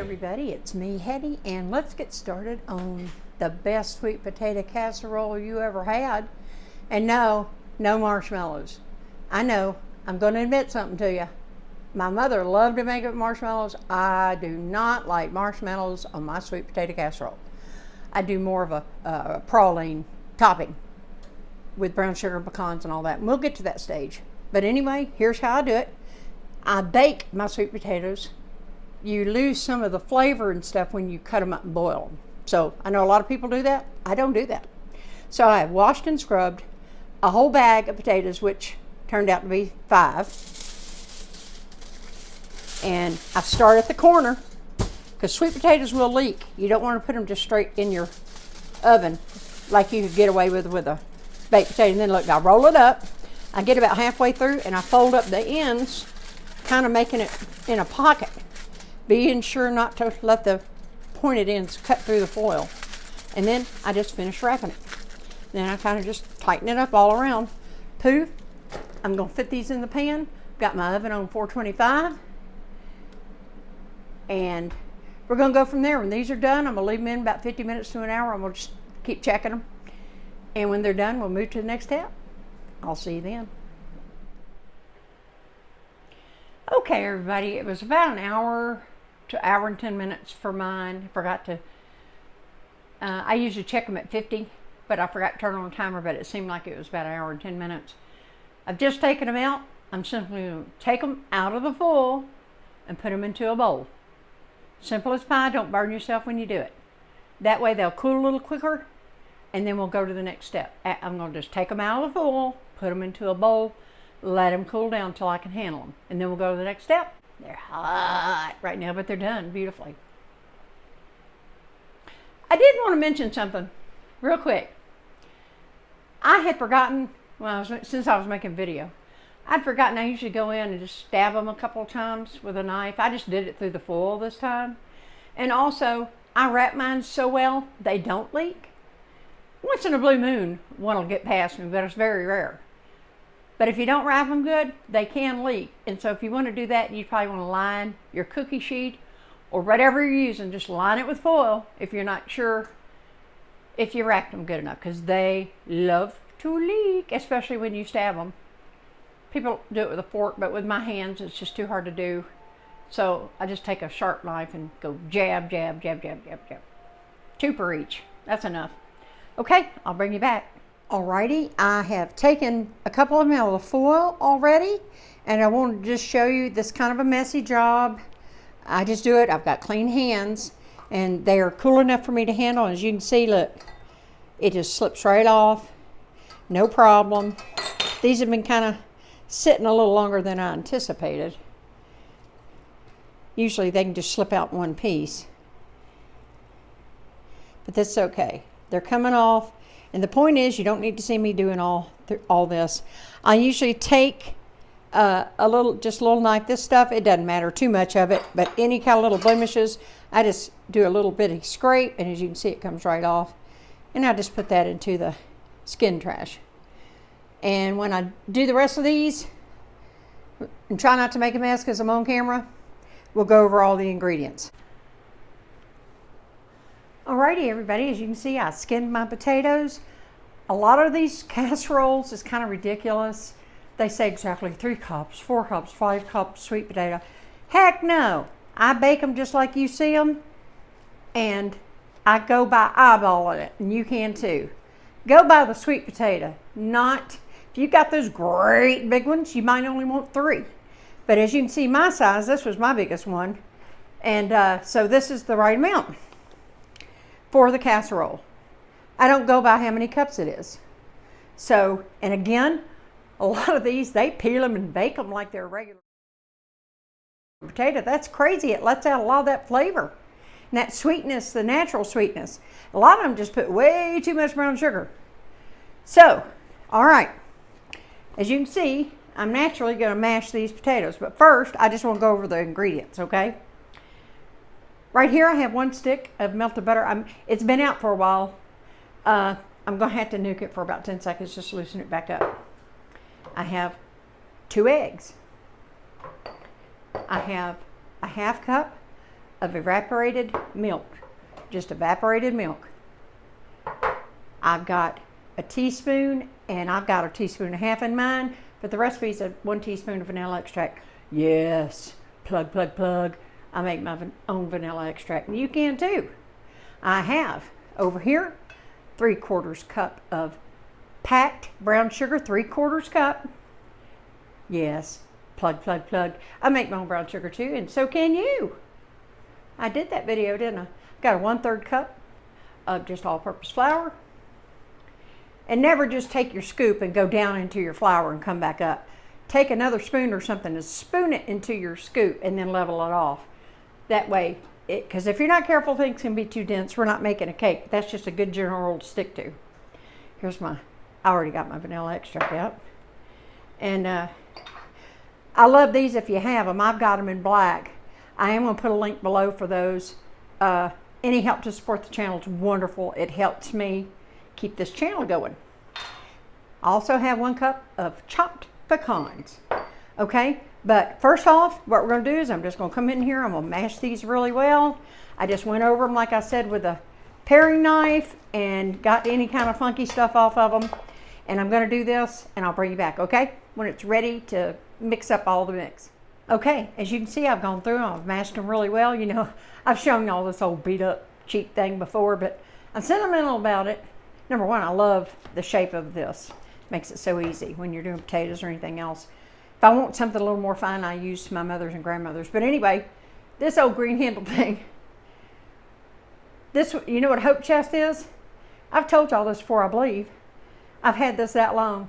everybody, it's me, Hetty, and let's get started on the best sweet potato casserole you ever had. And no marshmallows. I know, I'm going to admit something to you. My mother loved to make it with marshmallows. I do not like marshmallows on my sweet potato casserole. I do more of a praline topping with brown sugar, pecans, and all that. And we'll get to that stage. But anyway, here's how I do it. I bake my sweet potatoes. You lose some of the flavor and stuff when you cut them up and boil them. So I know a lot of people do that. I don't do that. So I washed and scrubbed a whole bag of potatoes, which turned out to be 5. And I start at the corner because sweet potatoes will leak. You don't want to put them just straight in your oven like you could get away with a baked potato. And then look, I roll it up. I get about halfway through and I fold up the ends, kind of making it in a pocket, being sure not to let the pointed ends cut through the foil. And then I just finish wrapping it. Then I kind of just tighten it up all around. Poof, I'm going to fit these in the pan. Got my oven on 425. And we're going to go from there. When these are done, I'm going to leave them in about 50 minutes to an hour. I'm going to just keep checking them. And when they're done, we'll move to the next step. I'll see you then. Okay, everybody, it was about an hour to hour and 10 minutes for mine. I forgot to, I usually check them at 50, but I forgot to turn on the timer, but it seemed like it was about an hour and 10 minutes. I've just taken them out. I'm simply going to take them out of the foil and put them into a bowl. Simple as pie. Don't burn yourself when you do it. That way they'll cool a little quicker, and then we'll go to the next step. I'm going to just take them out of the foil, put them into a bowl, let them cool down until I can handle them, and then we'll go to the next step. They're hot right now, but they're done beautifully. I did want to mention something real quick. I had forgotten, since I was making video, I'd forgotten I usually go in and just stab them a couple of times with a knife. I just did it through the foil this time. And also, I wrap mine so well, they don't leak. Once in a blue moon, one will get past me, but it's very rare. But if you don't wrap them good, they can leak. And so if you want to do that, you probably want to line your cookie sheet or whatever you're using, just line it with foil if you're not sure if you wrapped them good enough, because they love to leak, especially when you stab them. People do it with a fork, but with my hands, it's just too hard to do. So I just take a sharp knife and go jab, jab, jab, jab, jab, jab. 2 per each. That's enough. Okay, I'll bring you back. Alrighty, I have taken a couple of them out of the foil already, and I want to just show you this kind of a messy job. I just do it. I've got clean hands, and they are cool enough for me to handle. As you can see, look, it just slips right off. No problem. These have been kind of sitting a little longer than I anticipated. Usually they can just slip out in one piece, but that's okay. They're coming off. And the point is, you don't need to see me doing all this. I usually take just a little knife. This stuff, it doesn't matter too much of it, but any kind of little blemishes, I just do a little bitty scrape, and as you can see, it comes right off. And I just put that into the skin trash. And when I do the rest of these, and try not to make a mess because I'm on camera, we'll go over all the ingredients. Alrighty, everybody, as you can see, I skinned my potatoes. A lot of these casseroles is kind of ridiculous. They say exactly 3 cups, 4 cups, 5 cups sweet potato. Heck no, I bake them just like you see them, and I go by eyeballing it, and you can too. Go by the sweet potato, not, if you got those great big ones, you might only want 3. But as you can see my size, this was my biggest one, and so this is the right amount for the casserole. I don't go by how many cups it is. So, and again, a lot of these, they peel them and bake them like they're regular potato. That's crazy. It lets out a lot of that flavor and that sweetness, the natural sweetness. A lot of them just put way too much brown sugar. So, all right, as you can see, I'm naturally going to mash these potatoes, but first I just want to go over the ingredients, okay? Right here I have 1 stick of melted butter. It's been out for a while. I'm going to have to nuke it for about 10 seconds, just loosen it back up. I have 2 eggs. I have a 1/2 cup of evaporated milk, just evaporated milk. I've got a teaspoon, and I've got a teaspoon and a half in mine, but the recipe's a 1 teaspoon of vanilla extract. Yes, plug, plug, plug. I make my own vanilla extract, and you can too. I have over here 3/4 cup of packed brown sugar, 3/4 cup. Yes, plug, plug, plug. I make my own brown sugar too, and so can you. I did that video, didn't I? Got a 1/3 cup of just all-purpose flour. And never just take your scoop and go down into your flour and come back up. Take another spoon or something and spoon it into your scoop and then level it off. That way, because if you're not careful, things can be too dense. We're not making a cake. That's just a good general rule to stick to. Here's I already got my vanilla extract out. And I love these if you have them. I've got them in black. I am going to put a link below for those. Any help to support the channel is wonderful. It helps me keep this channel going. I also have 1 cup of chopped pecans. Okay, but first off, what we're going to do is I'm just going to come in here. I'm going to mash these really well. I just went over them, like I said, with a paring knife and got any kind of funky stuff off of them. And I'm going to do this, and I'll bring you back, okay, when it's ready to mix up all the mix. Okay, as you can see, I've gone through them. I've mashed them really well. You know, I've shown you all this old beat up cheap thing before, but I'm sentimental about it. Number one, I love the shape of this. Makes it so easy when you're doing potatoes or anything else. If I want something a little more fine, I use my mother's and grandmother's. But anyway, this old green handle thing, this, you know what a hope chest is? I've told y'all this before, I believe. I've had this that long.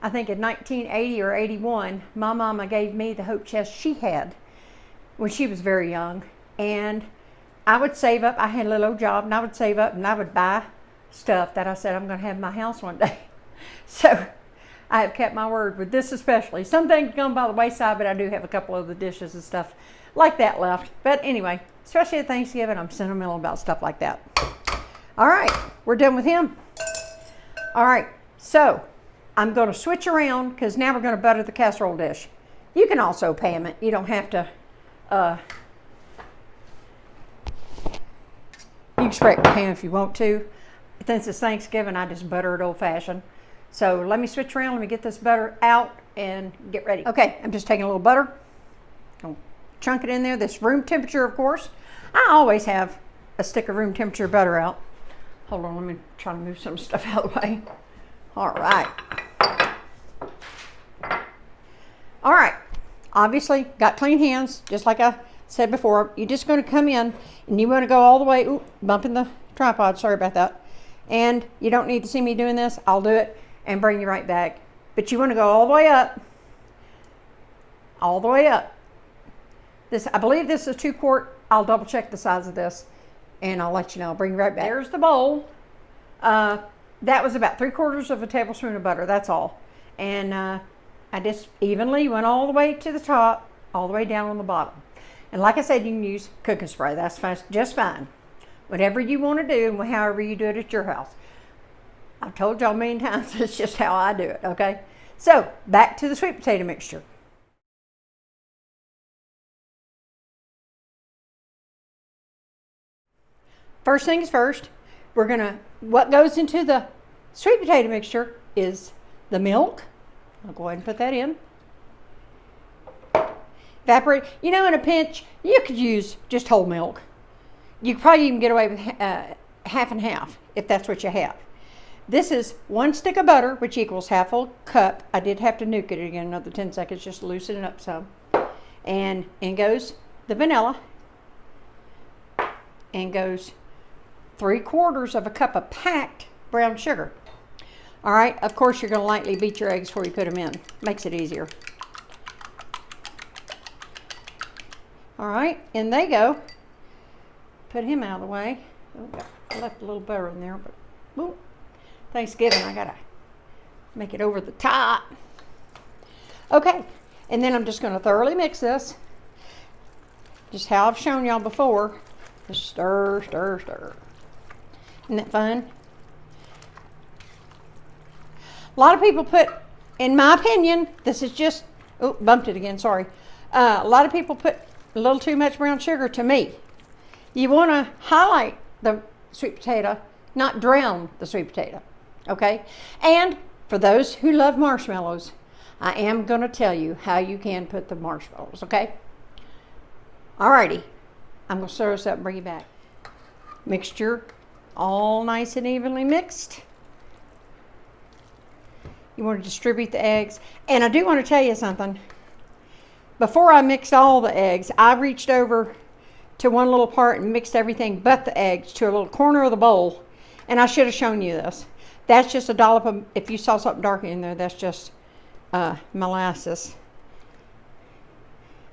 I think in 1980 or 81, my mama gave me the hope chest she had when she was very young. And I would save up. I had a little old job, and I would save up, and I would buy stuff that I said I'm going to have in my house one day. So I have kept my word with this especially. Some things gone by the wayside, but I do have a couple of the dishes and stuff like that left. But anyway, especially at Thanksgiving, I'm sentimental about stuff like that. All right, we're done with him. All right, so I'm going to switch around because now we're going to butter the casserole dish. You can also pan it. You don't have to. You can spray it in the pan if you want to. Since it's Thanksgiving, I just butter it old-fashioned. So let me switch around. Let me get this butter out and get ready. Okay, I'm just taking a little butter. I'll chunk it in there. This room temperature, of course. I always have a stick of room temperature butter out. Hold on, let me try to move some stuff out of the way. All right. All right. Obviously, got clean hands, just like I said before. You're just going to come in and you want to go all the way. Ooh, bumping the tripod. Sorry about that. And you don't need to see me doing this. I'll do it and bring you right back. But you want to go all the way up. All the way up. This, I believe this is 2 quart. I'll double check the size of this and I'll let you know. I'll bring you right back. There's the bowl. That was about 3/4 of a tablespoon of butter. That's all. And I just evenly went all the way to the top, all the way down on the bottom. And like I said, you can use cooking spray. That's fine, just fine. Whatever you want to do and however you do it at your house. I've told y'all many times, it's just how I do it, okay? So, back to the sweet potato mixture. First things first, what goes into the sweet potato mixture is the milk. I'll go ahead and put that in. Evaporate. You know, in a pinch, you could use just whole milk. You could probably even get away with half and half if that's what you have. This is 1 stick of butter, which equals half a cup. I did have to nuke it again another 10 seconds just to loosen it up some. And in goes the vanilla. And goes 3/4 of a cup of packed brown sugar. All right, of course you're going to lightly beat your eggs before you put them in. Makes it easier. All right, in they go. Put him out of the way. Oh, I left a little butter in there, but whoop. Thanksgiving, I gotta make it over the top. Okay, and then I'm just gonna thoroughly mix this. Just how I've shown y'all before. Just stir, stir, stir. Isn't that fun? A lot of people put, in my opinion, this is just, oh, bumped it again, sorry. A lot of people put a little too much brown sugar to me. You want to highlight the sweet potato, not drown the sweet potato, okay? And for those who love marshmallows, I am going to tell you how you can put the marshmallows, okay? Alrighty, I'm going to stir this up and bring you back. Mixture all nice and evenly mixed. You want to distribute the eggs. And I do want to tell you something. Before I mixed all the eggs, I reached over to one little part and mixed everything but the eggs to a little corner of the bowl. And I should have shown you this. That's just a dollop of, if you saw something dark in there, that's just molasses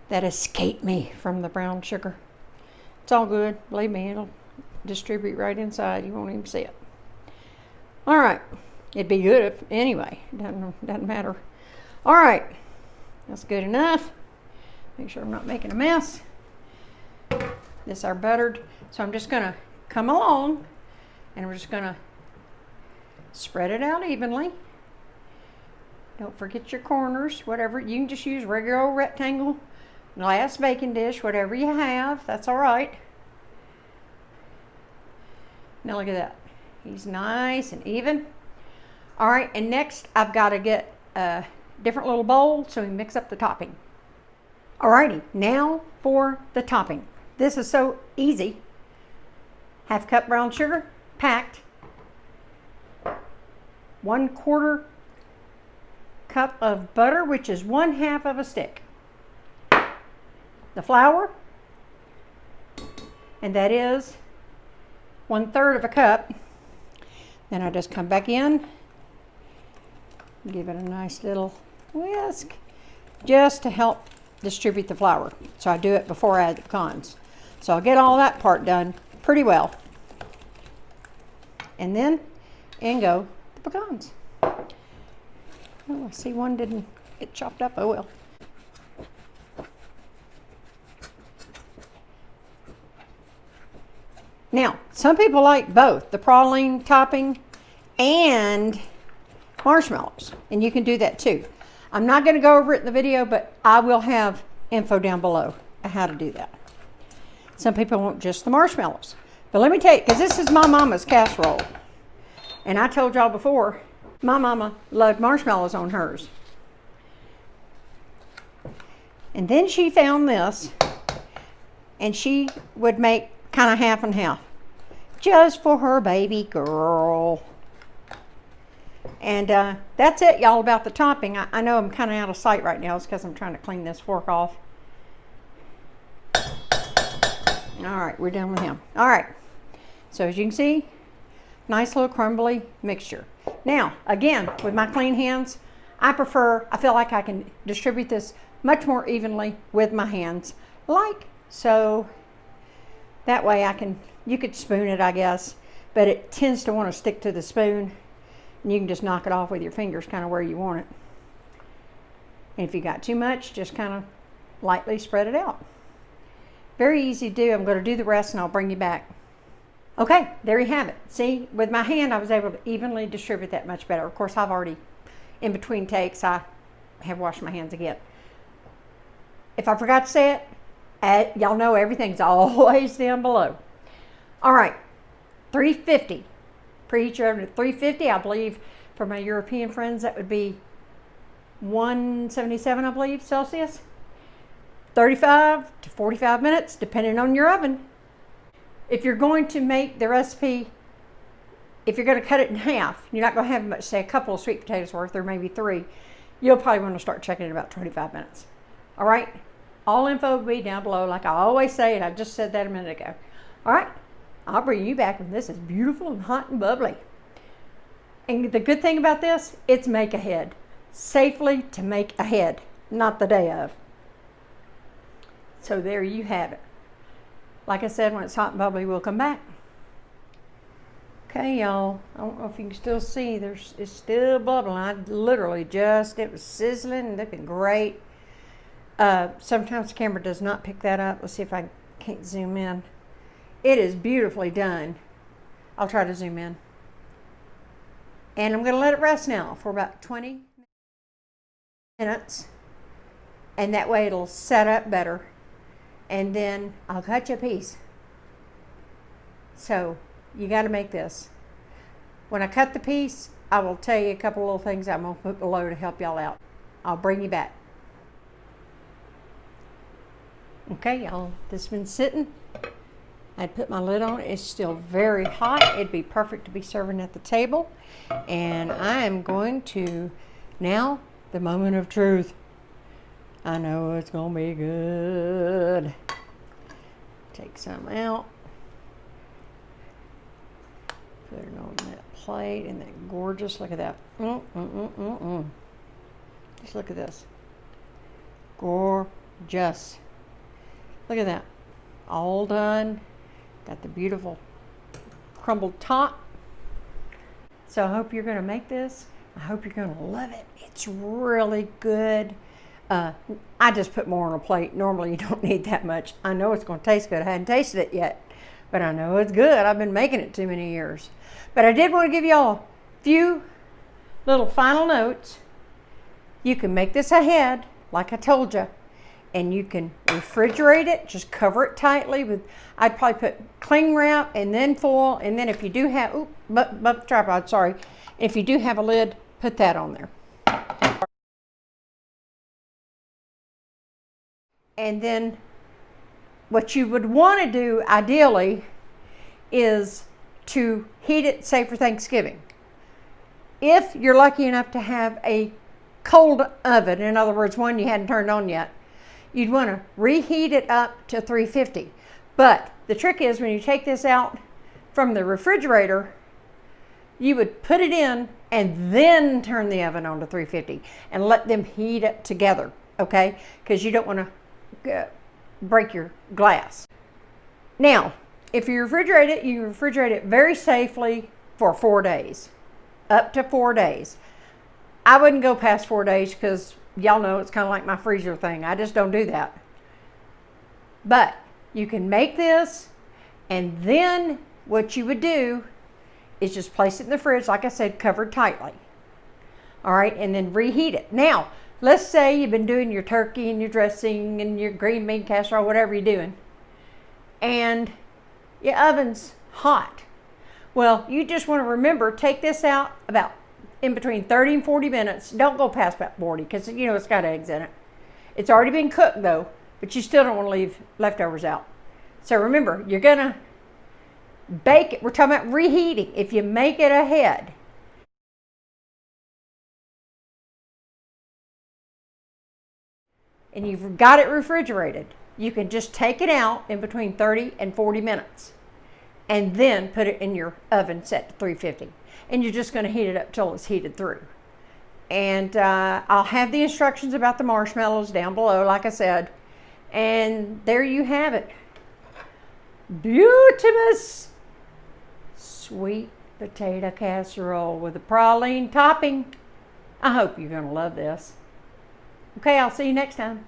that escaped me from the brown sugar. It's all good. Believe me, it'll distribute right inside. You won't even see it. All right. It'd be good if, anyway. Doesn't matter. All right. That's good enough. Make sure I'm not making a mess. This are buttered. So I'm just going to come along and we're just going to spread it out evenly. Don't forget your corners, whatever. You can just use regular old rectangle, glass baking dish, whatever you have. That's all right. Now look at that. He's nice and even. All right, and next I've got to get a different little bowl so we mix up the topping. All righty, now for the topping. This is so easy. 1/2 cup brown sugar, packed. 1/4 cup of butter, which is 1/2 of a stick. The flour, and that is 1/3 of a cup. Then I just come back in, give it a nice little whisk, just to help distribute the flour. So I do it before I add the pecans. So I'll get all that part done pretty well. And then in go the pecans. Oh, I see one didn't get chopped up. Oh well. Now, some people like both the praline topping and marshmallows, and you can do that too. I'm not going to go over it in the video, but I will have info down below on how to do that. Some people want just the marshmallows. But let me tell you, because this is my mama's casserole. And I told y'all before, my mama loved marshmallows on hers. And then she found this, and she would make kind of half and half, just for her baby girl. And that's it, y'all, about the topping. I know I'm kind of out of sight right now. It's because I'm trying to clean this fork off. All right, we're done with him. All right, so as you can see, nice little crumbly mixture. Now, again, with my clean hands, I feel like I can distribute this much more evenly with my hands, like so. That way you could spoon it, I guess, but it tends to want to stick to the spoon. And you can just knock it off with your fingers kind of where you want it. And if you got too much, just kind of lightly spread it out. Very easy to do. I'm going to do the rest and I'll bring you back. Okay, there you have it. See, with my hand, I was able to evenly distribute that much better. Of course, I've already, in between takes, I have washed my hands again. If I forgot to say it, y'all know everything's always down below. All right, 350. Preheat your oven at 350. I believe for my European friends that would be 177, I believe, Celsius. 35 to 45 minutes, depending on your oven. If you're going to make the recipe, if you're going to cut it in half, you're not going to have much, say a couple of sweet potatoes worth, or maybe 3. You'll probably want to start checking in about 25 minutes. All right, all info will be down below, like I always say, and I just said that a minute ago. All right. I'll bring you back when this is beautiful and hot and bubbly. And the good thing about this, it's make ahead. Safely to make ahead, not the day of. So there you have it. Like I said, when it's hot and bubbly, we'll come back. Okay, y'all. I don't know if you can still see. It's still bubbling. I literally it was sizzling and looking great. Sometimes the camera does not pick that up. Let's see if I can't zoom in. It is beautifully done. I'll try to zoom in. And I'm going to let it rest now for about 20 minutes. And that way it'll set up better. And then I'll cut you a piece. So you got to make this. When I cut the piece, I will tell you a couple little things I'm going to put below to help y'all out. I'll bring you back. Okay, y'all, this has been sitting. I put my lid on it. It's still very hot. It'd be perfect to be serving at the table. And I am going to, now, the moment of truth. I know it's going to be good. Take some out. Put it on that plate. Isn't that gorgeous? Look at that. Just look at this. Gorgeous. Look at that. All done. Got the beautiful crumbled top. So I hope you're going to make this. I hope you're going to love it. It's really good. I just put more on a plate. Normally you don't need that much. I know it's going to taste good. I hadn't tasted it yet, but I know it's good. I've been making it too many years. But I did want to give y'all a few little final notes. You can make this ahead, like I told you, and you can refrigerate it. Just cover it tightly with, I'd probably put cling wrap and then foil, and then if you do have, but the tripod, sorry. If you do have a lid, put that on there. And then what you would want to do ideally is to heat it, say, for Thanksgiving. If you're lucky enough to have a cold oven, in other words, one you hadn't turned on yet, you'd want to reheat it up to 350. But the trick is when you take this out from the refrigerator, you would put it in and then turn the oven on to 350 and let them heat up together, okay? Because you don't want to break your glass. Now, if you refrigerate it, you refrigerate it very safely for 4 days, up to 4 days. I wouldn't go past 4 days because y'all know it's kind of like my freezer thing. I just don't do that. But you can make this, and then what you would do is just place it in the fridge, like I said, covered tightly. All right, and then reheat it. Now, let's say you've been doing your turkey and your dressing and your green bean casserole, whatever you're doing, and your oven's hot. Well, you just want to remember, take this out about in between 30 and 40 minutes. Don't go past about 40 because, you know, it's got eggs in it. It's already been cooked though, but you still don't want to leave leftovers out. So remember, you're going to bake it. We're talking about reheating. If you make it ahead, and you've got it refrigerated, you can just take it out in between 30 and 40 minutes and then put it in your oven set to 350. And you're just going to heat it up till it's heated through. And I'll have the instructions about the marshmallows down below, like I said. And there you have it. Beautimous sweet potato casserole with a praline topping. I hope you're going to love this. Okay, I'll see you next time.